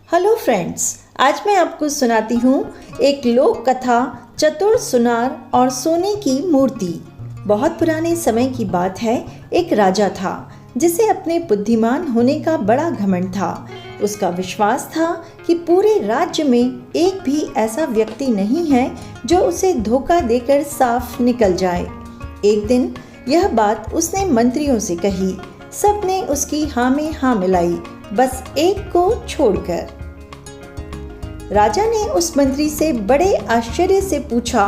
Hello friends, आज मैं आपको सुनाती हूँ एक लोक कथा चतुर सुनार और सोने की मूर्ति। बहुत पुराने समय की बात है। एक राजा था जिसे अपने बुद्धिमान होने का बड़ा घमंड था। उसका विश्वास था कि पूरे राज्य में एक भी ऐसा व्यक्ति नहीं है जो उसे धोखा देकर साफ निकल जाए। एक दिन यह बात उसने मंत्रियों से कही। सबने उसकी हाँ में हाँ मिलाई, बस एक को छोड़कर। राजा ने उस मंत्री से बड़े आश्चर्य से पूछा,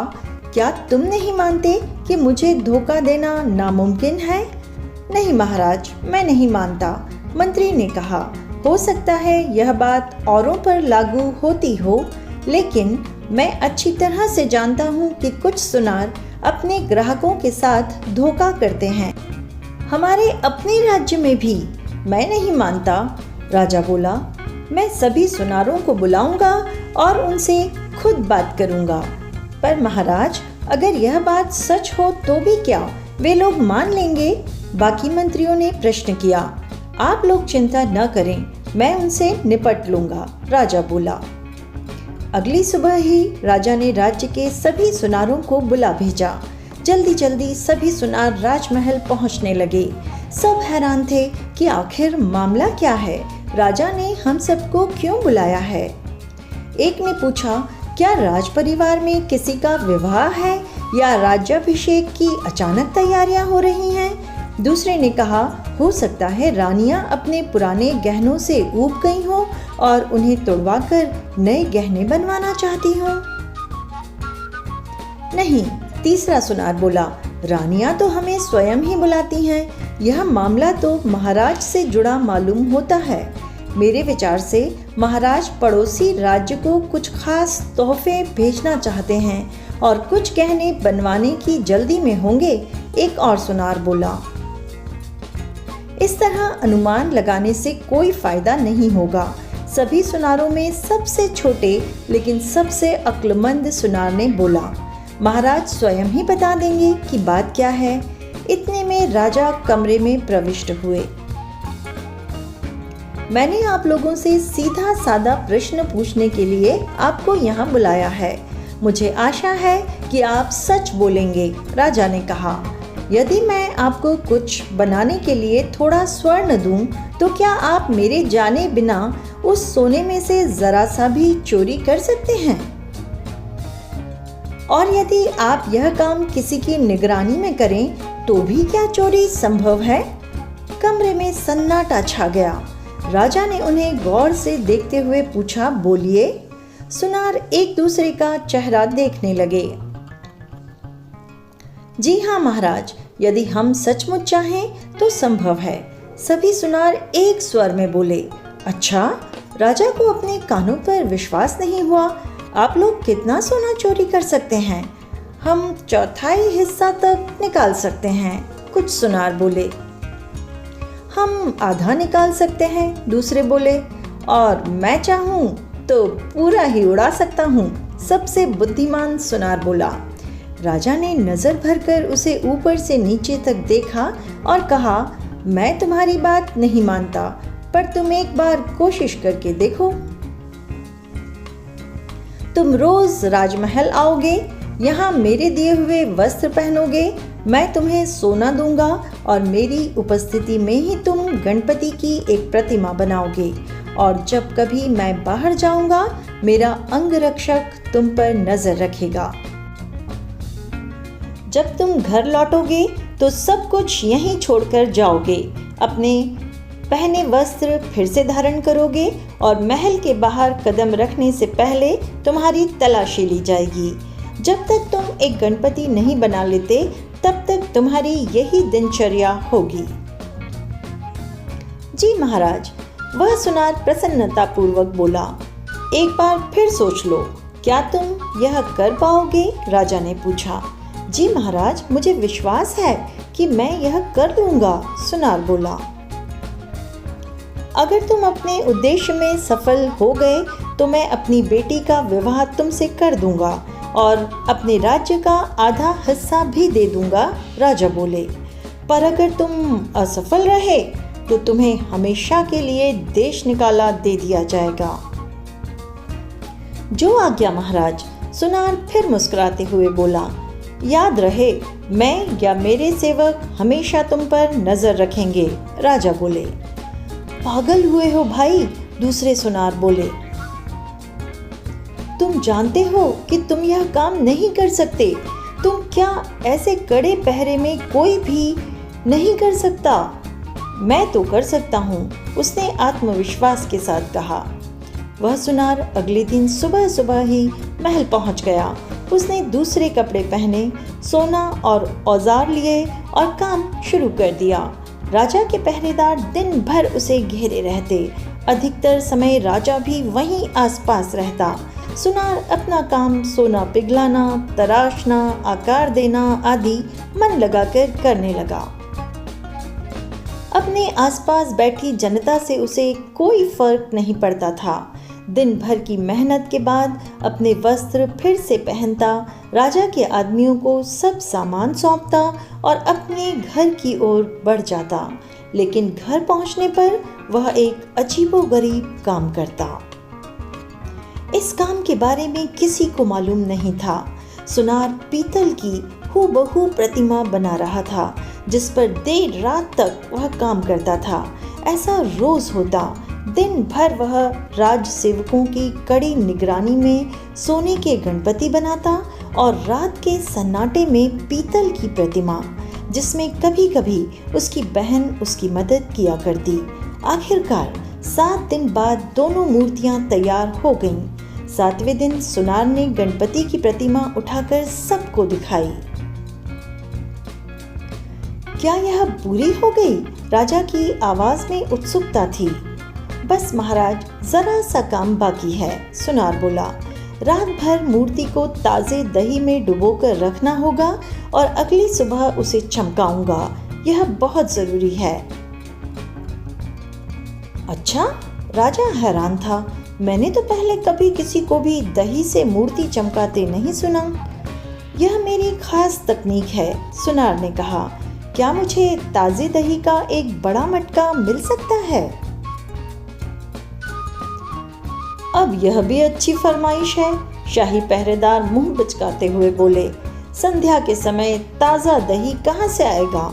क्या तुम नहीं मानते कि मुझे धोखा देना नामुमकिन है? नहीं महाराज, मैं नहीं मानता, मंत्री ने कहा। हो सकता है यह बात औरों पर लागू होती हो, लेकिन मैं अच्छी तरह से जानता हूँ कि कुछ सुनार अपने ग्राहकों के साथ धोखा करते हैं। हमारे अपने राज्य में भी। मैं नहीं मानता, राजा बोला। मैं सभी सुनारों को बुलाऊंगा और उनसे खुद बात करूंगा। पर महाराज, अगर यह बात सच हो तो भी क्या वे लोग मान लेंगे? बाकी मंत्रियों ने प्रश्न किया। आप लोग चिंता न करें, मैं उनसे निपट लूंगा, राजा बोला। अगली सुबह ही राजा ने राज्य के सभी सुनारों को बुला भेजा। जल्दी जल्दी सभी सुनार राजमहल पहुंचने लगे। सब हैरान थे कि आखिर मामला क्या है, राजा ने हम सबको क्यों बुलाया है। एक ने पूछा, क्या राज परिवार में किसी का विवाह है या राज्याभिषेक की अचानक तैयारियां हो रही हैं? दूसरे ने कहा, हो सकता है रानियां अपने पुराने गहनों से ऊब गई हों और उन्हें तुड़वाकर नए गहने बनवाना चाहती हों। नहीं, तीसरा सुनार बोला, रानियां तो हमें स्वयं ही बुलाती हैं। यह मामला तो महाराज से जुड़ा मालूम होता है। मेरे विचार से महाराज पड़ोसी राज्य को कुछ खास तोहफे भेजना चाहते हैं और कुछ गहने बनवाने की जल्दी में होंगे, एक और सुनार बोला। इस तरह अनुमान लगाने से कोई फायदा नहीं होगा। सभी सुनारों में सबसे छोटे लेकिन सबसे अक्लमंद सुनार ने बोला, महाराज स्वयं ही बता देंगे कि बात क्या है। इतने में राजा कमरे में प्रविष्ट हुए। मैंने आप लोगों से सीधा साधा प्रश्न पूछने के लिए आपको यहाँ बुलाया है। मुझे आशा है कि आप सच बोलेंगे, राजा ने कहा। यदि मैं आपको कुछ बनाने के लिए थोड़ा स्वर्ण दूं, तो क्या आप मेरे जाने बिना उस सोने में से जरा सा भी चोरी कर सकते हैं? और यदि आप यह काम किसी की निगरानी में करें तो भी क्या चोरी संभव है? कमरे में सन्नाटा छा गया। राजा ने उन्हें गौर से देखते हुए पूछा, बोलिए। सुनार एक दूसरे का चेहरा देखने लगे। जी हाँ महाराज, यदि हम सचमुच चाहें तो संभव है, सभी सुनार एक स्वर में बोले। अच्छा, राजा को अपने कानों पर विश्वास नहीं हुआ। आप लोग कितना सोना चोरी कर सकते हैं? हम चौथाई हिस्सा तक निकाल सकते हैं, कुछ सुनार बोले। हम आधा निकाल सकते हैं, दूसरे बोले। और मैं चाहूँ तो पूरा ही उड़ा सकता हूँ, सबसे बुद्धिमान सुनार बोला। राजा ने नजर भरकर उसे ऊपर से नीचे तक देखा और कहा, मैं तुम्हारी बात नहीं मानता, पर तुम एक बार कोशिश करके देखो। तुम रोज राजमहल आओगे, यहाँ मेरे दिए हुए वस्त्र पहनोगे, मैं तुम्हें सोना दूंगा और मेरी उपस्थिति में ही तुम गणपति की एक प्रतिमा बनाओगे। और जब कभी मैं बाहर जाऊंगा, मेरा अंगरक्षक तुम पर नजर रखेगा। जब तुम घर लौटोगे तो सब कुछ यहीं छोड़कर जाओगे। अपने पहने वस्त्र फिर से धारण करोगे और महल के बाहर कदम रखने से पहले तुम्हारी तलाशी ली जाएगी। जब तक तुम एक गणपति नहीं बना लेते, तब तक तुम्हारी यही दिनचर्या होगी। जी महाराज, वह सुनार प्रसन्नता पूर्वक बोला। एक बार फिर सोच लो, क्या तुम यह कर पाओगे? राजा ने पूछा। जी महाराज, मुझे विश्वास है कि मैं यह कर लूंगा, सुनार बोला। अगर तुम अपने उद्देश्य में सफल हो गए तो मैं अपनी बेटी का विवाह तुमसे कर दूंगा और अपने राज्य का आधा हिस्सा भी दे दूंगा, राजा बोले। पर अगर तुम असफल रहे तो तुम्हें हमेशा के लिए देश निकाला दे दिया जाएगा। जो आज्ञा महाराज। सुनार फिर मुस्कुराते हुए बोला, याद रहे मैं या मेरे सेवक हमेशा तुम पर नजर रखेंगे। राजा बोले। पागल हुए हो भाई, दूसरे सुनार बोले। तुम जानते हो कि तुम यह काम नहीं कर सकते। तुम क्या ऐसे कड़े पहरे में कोई भी नहीं कर सकता? मैं तो कर सकता हूँ, उसने आत्मविश्वास के साथ कहा। वह सुनार अगले दिन सुबह सुबह ही महल पहुँच गया। उसने दूसरे कपड़े पहने, सोना और औजार लिए और काम शुरू कर दिया। राजा के पहरेदार दिन भर उसे घेरे रहते। अधिकतर समय राजा भी वहीं आसपास रहता। सुनार अपना काम सोना पिघलाना, तराशना, आकार देना आदि मन लगाकर करने लगा। अपने आसपास बैठी जनता से उसे कोई फर्क नहीं पड़ता था। दिन भर की मेहनत के बाद अपने वस्त्र फिर से पहनता, राजा के आदमियों को सब सामान सौंपता और अपने घर की ओर बढ़ जाता। लेकिन घर पहुंचने पर वह एक अजीबोगरीब काम करता। इस काम के बारे में किसी को मालूम नहीं था। सुनार पीतल की हूबहू प्रतिमा बना रहा था, जिस पर देर रात तक वह काम करता था। ऐसा रोज होता। दिन भर वह राज सेवकों की कड़ी निगरानी में सोने के गणपति बनाता और रात के सन्नाटे में पीतल की प्रतिमा, जिसमें कभी कभी उसकी बहन उसकी मदद किया करती। आखिरकार 7 दिन बाद दोनों मूर्तियां तैयार हो गईं। 7वें दिन सुनार ने गणपति की प्रतिमा उठाकर सबको दिखाई। क्या यह पूरी हो गई? राजा की आवाज में उत्सुकता थी। बस महाराज, जरा सा काम बाकी है, सुनार बोला। रात भर मूर्ति को ताजे दही में डुबोकर रखना होगा और अगली सुबह उसे चमकाऊंगा। यह बहुत जरूरी है। अच्छा, राजा हैरान था। मैंने तो पहले कभी किसी को भी दही से मूर्ति चमकाते नहीं सुना। यह मेरी खास तकनीक है, सुनार ने कहा। क्या मुझे ताजे दही का एक बड़ा मटका मिल सकता है? अब यह भी अच्छी फरमाइश है, शाही पहरेदार मुंह बिचकाते हुए बोले। संध्या के समय ताज़ा दही कहाँ से आएगा?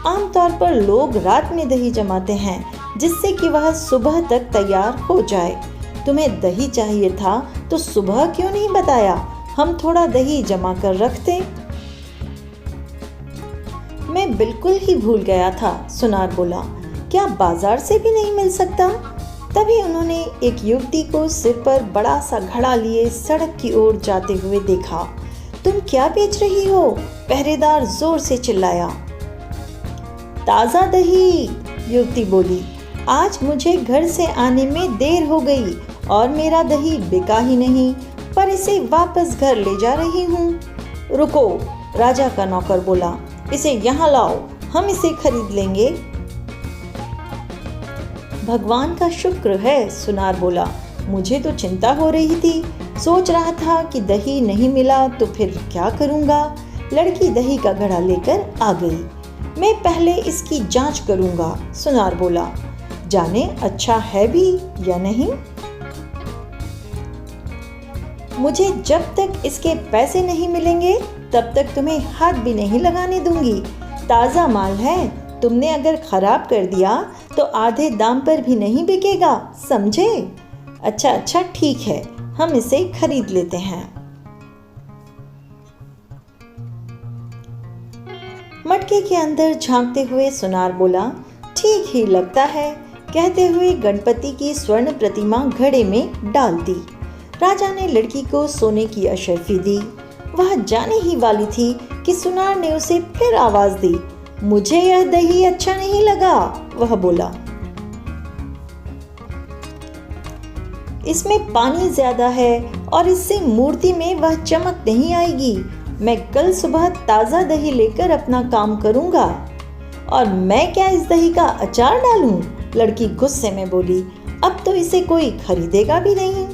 आमतौर पर लोग रात में दही जमाते हैं, जिससे कि वह सुबह तक तैयार हो जाए। तुम्हें दही चाहिए था तो सुबह क्यों नहीं बताया? हम थोड़ा दही जमा कर रखते। मैं बिल्कुल ही भूल गया था, सुनार बोला। क्या बाजार से भी नहीं मिल सकता? तभी उन्होंने एक युवती को सिर पर बड़ा सा घड़ा लिए सड़क की ओर जाते हुए देखा। तुम क्या बेच रही हो? पहरेदार जोर से चिल्लाया। ताज़ा दही, युवती बोली। आज मुझे घर से आने में देर हो गई और मेरा दही बिका ही नहीं, पर इसे वापस घर ले जा रही हूँ। रुको, राजा का नौकर बोला। इसे यहाँ लाओ, हम इसे खरीद लेंगे। भगवान का शुक्र है, सुनार बोला। मुझे तो चिंता हो रही थी। सोच रहा था कि दही नहीं मिला तो फिर क्या करूँगा। लड़की दही का घड़ा लेकर आ गई। मैं पहले इसकी जांच करूँगा, सुनार बोला। जाने अच्छा है भी या नहीं। मुझे जब तक इसके पैसे नहीं मिलेंगे तब तक तुम्हें हाथ भी नहीं लगाने दूंगी। ताज़ा माल है, तुमने अगर खराब कर दिया तो आधे दाम पर भी नहीं बिकेगा, समझे? अच्छा ठीक है, हम इसे खरीद लेते हैं। मटके के अंदर झांकते हुए सुनार बोला, ठीक ही लगता है, कहते हुए गणपति की स्वर्ण प्रतिमा घड़े में डाल दी। राजा ने लड़की को सोने की अशर्फी दी। वह जाने ही वाली थी कि सुनार ने उसे फिर आवाज दी। मुझे यह दही अच्छा नहीं लगा, वह बोला। इसमें पानी ज्यादा है और इससे मूर्ति में वह चमक नहीं आएगी। मैं कल सुबह ताज़ा दही लेकर अपना काम करूंगा। और मैं क्या इस दही का अचार डालूं? लड़की गुस्से में बोली। अब तो इसे कोई खरीदेगा भी नहीं।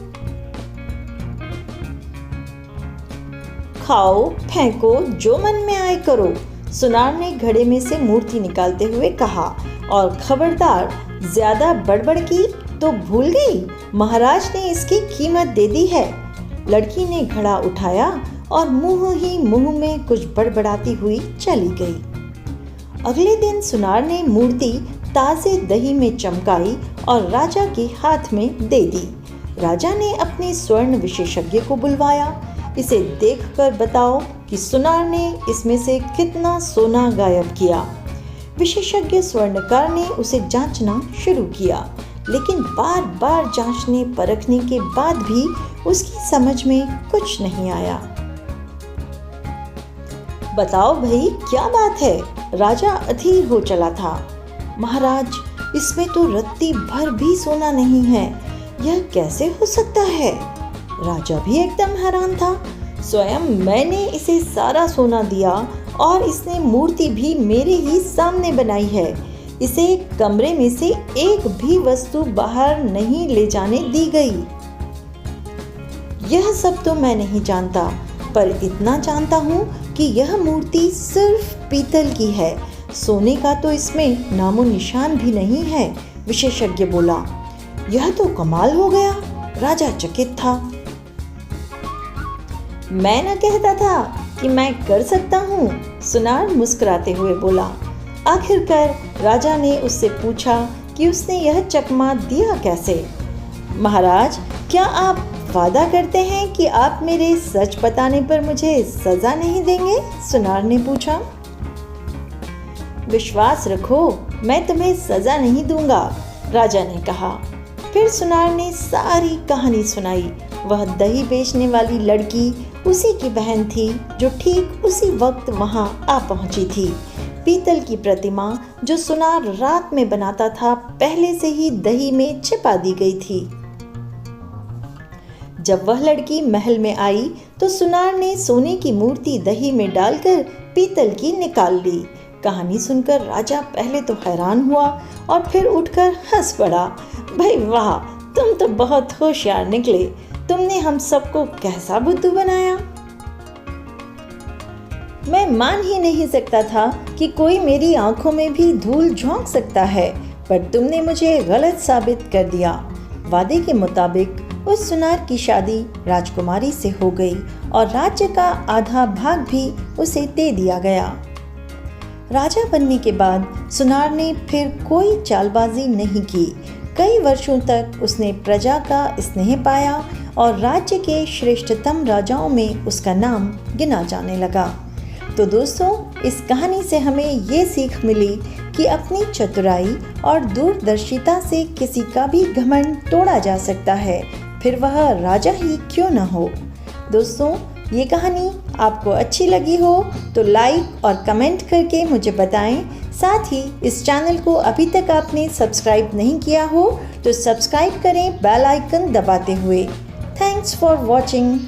खाओ, फेंको, जो मन में आए करो, सुनार ने घड़े में से मूर्ति निकालते हुए कहा। और खबरदार, ज्यादा बड़बड़ की तो भूल गई, महाराज ने इसकी कीमत दे दी है। लड़की ने घड़ा उठाया और मुंह ही मुंह में कुछ बड़बड़ाती हुई चली गई। अगले दिन सुनार ने मूर्ति ताजे दही में चमकाई और राजा के हाथ में दे दी। राजा ने अपने स्वर्ण विशेषज्ञ को बुलवाया। इसे देखकर बताओ कि सुनार ने इसमें से कितना सोना गायब किया। विशेषज्ञ स्वर्णकार ने उसे जांचना शुरू किया, लेकिन बार बार जांचने परखने के बाद भी उसकी समझ में कुछ नहीं आया। बताओ भाई, क्या बात है? राजा अधीर हो चला था। महाराज, इसमें तो रत्ती भर भी सोना नहीं है, यह कैसे हो सकता है? राजा भी एकदम हैरान था। स्वयं मैंने इसे सारा सोना दिया और इसने मूर्ति भी मेरे ही सामने बनाई है। इसे कमरे में से एक भी वस्तु बाहर नहीं ले जाने दी गई। यह सब तो मैं नहीं जानता, पर इतना जानता हूँ कि यह मूर्ति सिर्फ पीतल की है। सोने का तो इसमें नामो निशान भी नहीं है। विशेषज्ञ बोला। यह तो कमाल हो गया। राजा चकित था। मैं न कहता था कि मैं कर सकता हूँ, सुनार मुस्कुराते हुए बोला। आखिरकार राजा ने उससे पूछा कि उसने यह चकमा दिया कैसे। महाराज, क्या आप वादा करते हैं कि आप मेरे सच बताने पर मुझे सजा नहीं देंगे? सुनार ने पूछा। विश्वास रखो, मैं तुम्हें सजा नहीं दूंगा, राजा ने कहा। फिर सुनार ने सारी कहानी सुनाई। वह दही बेचने वाली लड़की उसी की बहन थी जो ठीक उसी वक्त वहां आ पहुंची थी। पीतल की प्रतिमा जो सुनार रात में बनाता था, पहले से ही दही में छिपा दी गई थी। जब वह लड़की महल में आई तो सुनार ने सोने की मूर्ति दही में डालकर पीतल की निकाल ली। कहानी सुनकर राजा पहले तो हैरान हुआ और फिर उठकर हंस पड़ा। भाई वाह, तुम तो बहुत होशियार निकले। तुमने हम सबको कैसा बुद्धू बनाया। मैं मान ही नहीं सकता था कि कोई मेरी आंखों में भी धूल झोंक सकता है, पर तुमने मुझे गलत साबित कर दिया। वादे के मुताबिक उस सुनार की शादी राजकुमारी से हो गई और राज्य का आधा भाग भी उसे दे दिया गया। राजा बनने के बाद सुनार ने फिर कोई चालबाजी नहीं की। कई वर्षों तक उसने प्रजा का स्नेह पाया और राज्य के श्रेष्ठतम राजाओं में उसका नाम गिना जाने लगा। तो दोस्तों, इस कहानी से हमें ये सीख मिली कि अपनी चतुराई और दूरदर्शिता से किसी का भी घमंड तोड़ा जा सकता है, फिर वह राजा ही क्यों न हो। दोस्तों, ये कहानी आपको अच्छी लगी हो तो लाइक और कमेंट करके मुझे बताएं। साथ ही इस चैनल को अभी तक आपने सब्सक्राइब नहीं किया हो तो सब्सक्राइब करें बेल आइकन दबाते हुए। Thanks for watching.